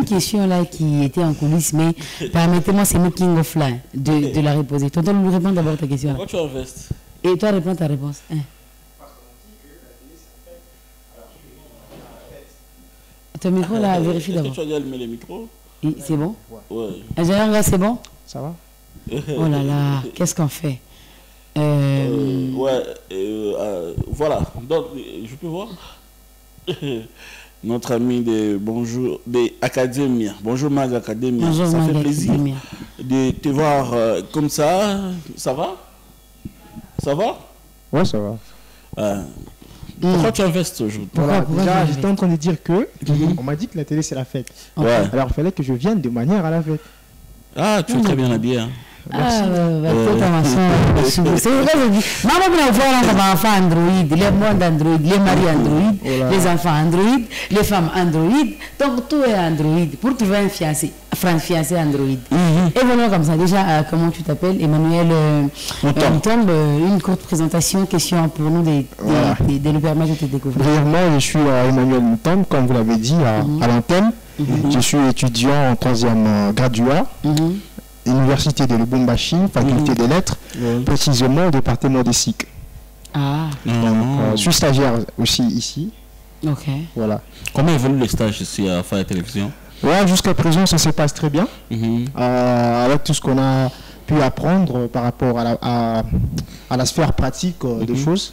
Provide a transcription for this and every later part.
question là qui était en coulisses, mais permettez-moi, c'est moi King of Fly de la reposer. Tonton, nous réponds d'abord ta question. Pourquoi tu investes? Et toi, réponds ta réponse. Ton micro là, vérifie d'abord. Est-ce que tu as allumé les micros? C'est bon? Ouais. Ingénieur, là, c'est bon? Ça va? Oh là là, qu'est-ce qu'on fait? Voilà. Donc, je peux voir notre ami de Bonjour des Académia. Bonjour Mag Académia. Bonjour, ça Mag fait plaisir Académia. de te voir comme ça. Ça va? Ça va? Ouais, ça va. Pourquoi tu investes aujourd'hui? Voilà, Pourquoi déjà, tu j'étais en train de dire que on m'a dit que la télé c'est la fête. Ouais. Alors il fallait que je vienne de manière à la fête. Ah, tu es très bien habillé. Hein. Merci. C'est vrai, je dis. Maman, on voit comme enfants Android, les mondes Android, les maris Android, les enfants Android, les femmes Android. Donc tout est Android. Pour trouver un fiancé, Android. Et voilà comme ça. Déjà, comment tu t'appelles? Emmanuel tombe une courte présentation, question pour nous de nous permettre de te découvrir. Brièvement, je suis Emmanuel Mouton, comme vous l'avez dit, à l'antenne. Je suis étudiant en 3e graduat. Université de Lubumbashi, faculté des lettres, précisément au département des SIC. Ah. Je suis stagiaire aussi ici. Ok. Voilà. Comment évolue les stages ici à Faya Télévision? Ouais, jusqu'à présent, ça se passe très bien. Avec tout ce qu'on a pu apprendre par rapport à la sphère pratique des choses.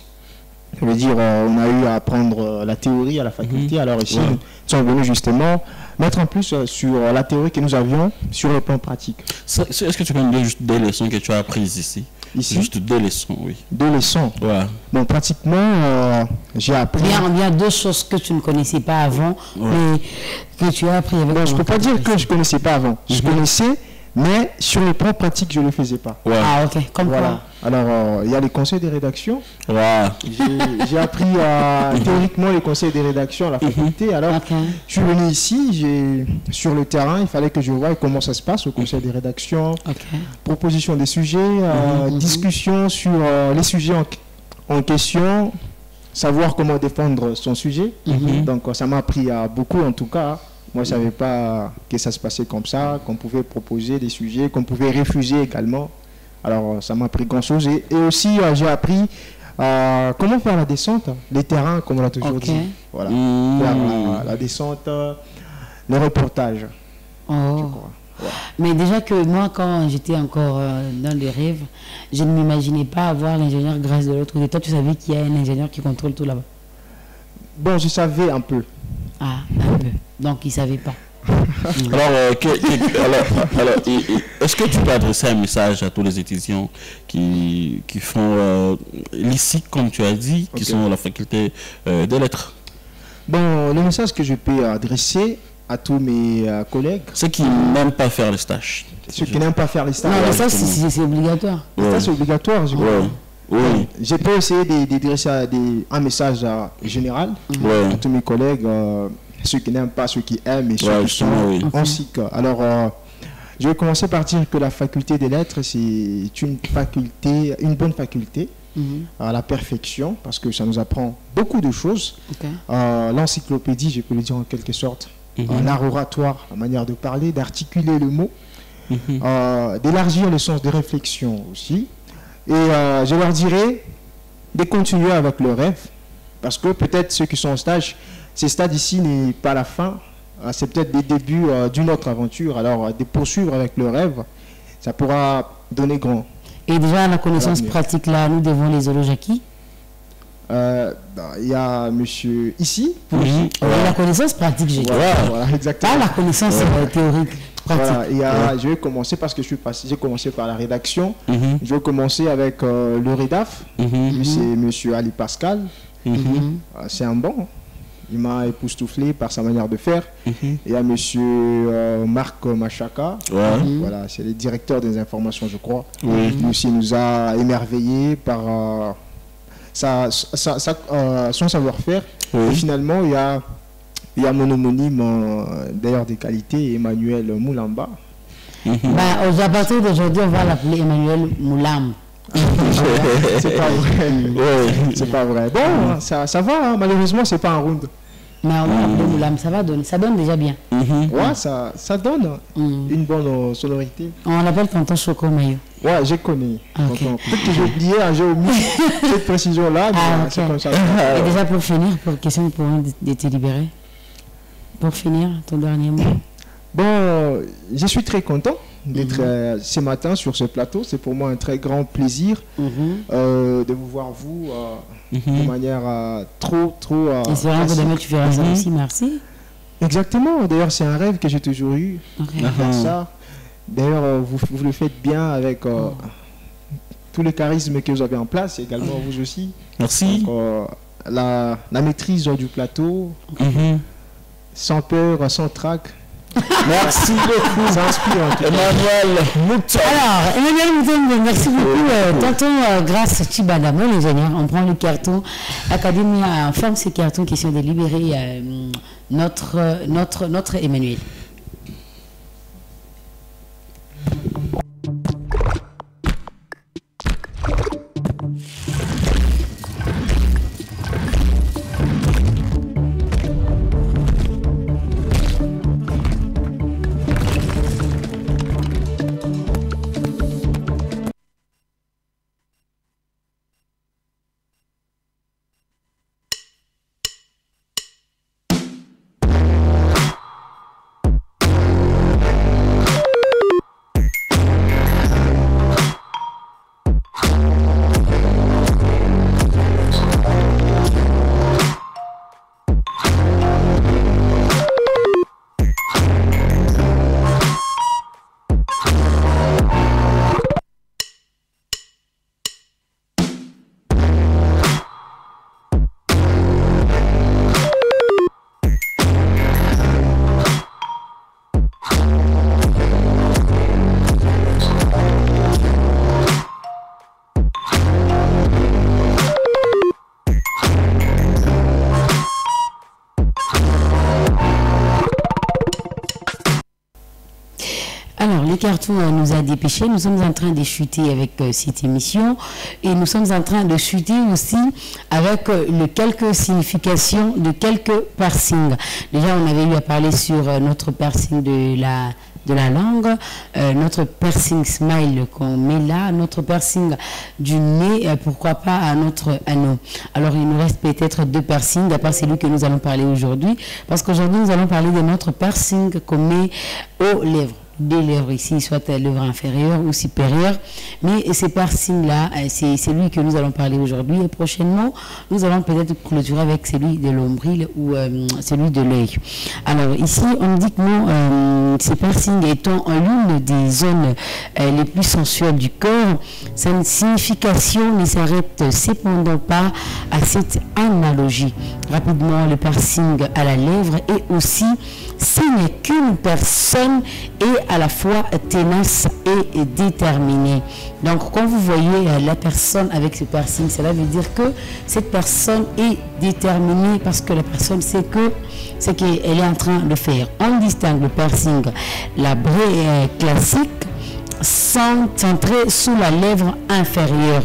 Je veux dire, on a eu à apprendre la théorie à la faculté. Alors ici, nous sommes venus justement mettre en plus sur la théorie que nous avions sur le plan pratique. Est-ce que tu peux me dire juste des leçons que tu as apprises ici? Ici? Juste deux leçons, oui. Deux leçons? Ouais. Bon, pratiquement, j'ai appris... Il y a deux choses que tu ne connaissais pas avant, mais que tu as appris avec... Bon, je ne peux pas dire que je ne connaissais pas avant. Je connaissais, mais sur le plan pratique, je ne le faisais pas. Ouais. Ah, ok. Comme voilà. Alors, il y a les conseils de rédaction. Ouais. J'ai appris théoriquement les conseils de rédaction à la faculté. Alors, je suis venu ici, sur le terrain, il fallait que je voie comment ça se passe au conseil de rédaction, proposition des sujets, discussion sur les sujets en question, savoir comment défendre son sujet. Donc, ça m'a appris beaucoup en tout cas. Moi, je ne savais pas que ça se passait comme ça, qu'on pouvait proposer des sujets, qu'on pouvait refuser également. Alors, ça m'a appris grand-chose. Et aussi, j'ai appris comment faire la descente, les terrains, comme on l'a toujours dit. Voilà. Faire la descente, le reportage. Je crois. Ouais. Mais déjà que moi, quand j'étais encore dans les rêves, je ne m'imaginais pas avoir l'ingénieur Grâce de l'autre côté. Toi, tu savais qu'il y a un ingénieur qui contrôle tout là-bas? Bon, je savais un peu. Ah, un peu. Donc, il ne savait pas. Alors, est-ce que tu peux adresser un message à tous les étudiants qui font l'ICI, comme tu as dit, qui sont à la faculté des lettres? Bon, le message que je peux adresser à tous mes collègues... Ceux qui n'aiment pas faire les stages. Ceux qui n'aiment pas faire les stages. Non, mais ça, c'est obligatoire. Ça, c'est obligatoire, je crois. Oui. Je peux essayer d'adresser un message général à tous mes collègues, ceux qui n'aiment pas, ceux qui aiment et ceux qui sont en SIC. Alors, je vais commencer par dire que la faculté des lettres, c'est une bonne faculté à la perfection, parce que ça nous apprend beaucoup de choses. L'encyclopédie, je peux le dire en quelque sorte, l'art oratoire, la manière de parler, d'articuler le mot, d'élargir le sens de réflexion aussi. Et je leur dirais de continuer avec le rêve, parce que peut-être ceux qui sont en stage, ce stade ici n'est pas la fin, c'est peut-être le début d'une autre aventure. Alors de poursuivre avec le rêve, ça pourra donner grand. Et déjà, la connaissance pratique là, nous devons les éloges à qui? Il y a monsieur ici. La connaissance pratique, j'ai dit. Voilà, exactement. Pas la connaissance théorique. Voilà, je vais commencer parce que j'ai commencé par la rédaction. Je vais commencer avec le REDAF. C'est monsieur Ali Pascal. C'est un bon. Il m'a époustouflé par sa manière de faire. Il y a monsieur Marc Machaka. Voilà, c'est le directeur des informations, je crois. Lui aussi nous a émerveillés par son savoir-faire. Et finalement, il y a mon homonyme, d'ailleurs des qualités, Emmanuel Moulamba. À partir d'aujourd'hui, on va l'appeler Emmanuel Moulam. C'est pas vrai. C'est pas vrai. Bon, ça va, hein. Malheureusement, c'est pas un round. Mais ça va donner, ça donne déjà bien. Ouais, ça donne une bonne sonorité. On l'appelle tonton Choco Mayo. Ouais, je connais. Okay. Peut-être que j'ai oublié, j'ai omis cette précision-là, mais c'est comme ça. Et déjà pour finir, pour question pour de te libérer, pour finir, ton dernier mot. Bon, je suis très content d'être ce matin sur ce plateau. C'est pour moi un très grand plaisir de vous voir, vous, de manière trop... Et c'est vrai que demain tu feras ça aussi, merci. Exactement, d'ailleurs c'est un rêve que j'ai toujours eu. Ça. D'ailleurs, vous le faites bien avec tout le charisme que vous avez en place, et également vous aussi. Merci. Donc, la maîtrise du plateau, sans peur, sans trac. Merci beaucoup. Ça inspire. Emmanuel Mouton. Alors, Emmanuel Mouton, merci beaucoup. Tonton Grâce Chibadamo, l'ingénieur, on prend le carton. L'Académie ferme ces cartons qui sont délibérés. Notre Emmanuel. Le carton nous a dépêché. Nous sommes en train de chuter avec cette émission et nous sommes en train de chuter aussi avec quelques significations de quelques piercings. Déjà, on avait eu à parler sur notre piercing de la langue, notre piercing smile qu'on met là, notre piercing du nez, pourquoi pas à notre anneau. Alors, il nous reste peut-être 2 piercings, à part celui que nous allons parler aujourd'hui, parce qu'aujourd'hui, nous allons parler de notre piercing qu'on met aux lèvres. Des lèvres ici, soit lèvres inférieures ou supérieures. Mais ces piercings-là, c'est celui que nous allons parler aujourd'hui. Et prochainement, nous allons peut-être clôturer avec celui de l'ombril ou celui de l'œil. Alors ici, on dit que nous, ces piercings étant l'une des zones les plus sensuelles du corps, sa signification ne s'arrête cependant pas à cette analogie. Rapidement, le piercing à la lèvre est aussi ce n'est qu'une personne est à la fois tenace et déterminée. Donc, quand vous voyez la personne avec ce piercing, cela veut dire que cette personne est déterminée parce que la personne sait que ce qu'elle est en train de faire. On distingue le piercing, la braie classique, centrée sous la lèvre inférieure.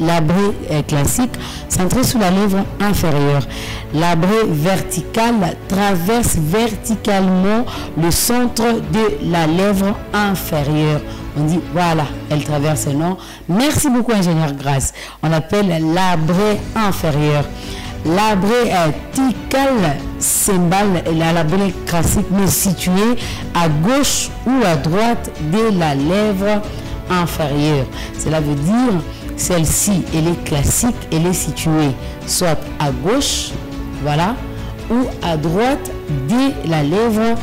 La braie classique centrée sous la lèvre inférieure. La braie verticale traverse verticalement le centre de la lèvre inférieure. On dit, voilà, elle traverse, non? Merci beaucoup, ingénieur Grasse. On appelle la braie inférieure. La braie verticale cymbale, la braie classique, mais située à gauche ou à droite de la lèvre inférieure. Cela veut dire celle-ci, elle est classique, elle est située soit à gauche, voilà, ou à droite de la lèvre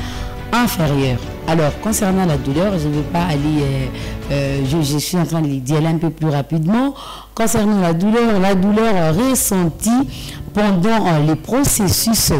inférieure. Alors, concernant la douleur, je ne vais pas aller, je suis en train d'y aller un peu plus rapidement. Concernant la douleur ressentie pendant les processus